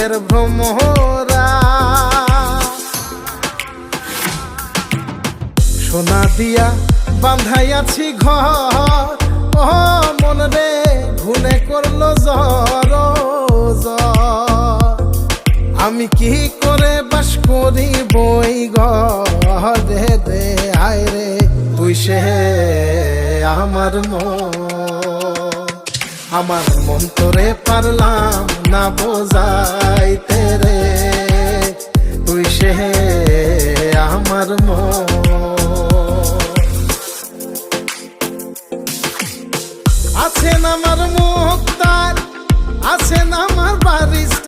রঙের ভ্রমরা। সোনা দিয়া বাঁধাইয়াছি ঘর, ও মন রে ঘুনে করলো জ্বর জ্বর। আমি কি করে বাস করি বই ঘরে রে, আয় রে তুই সে আমার আমার মন তোরে পারলাম না বোঝাইতে রে, তুই সে আমার আছেন আমার মুক্তার, আছেন আমার বারিশ।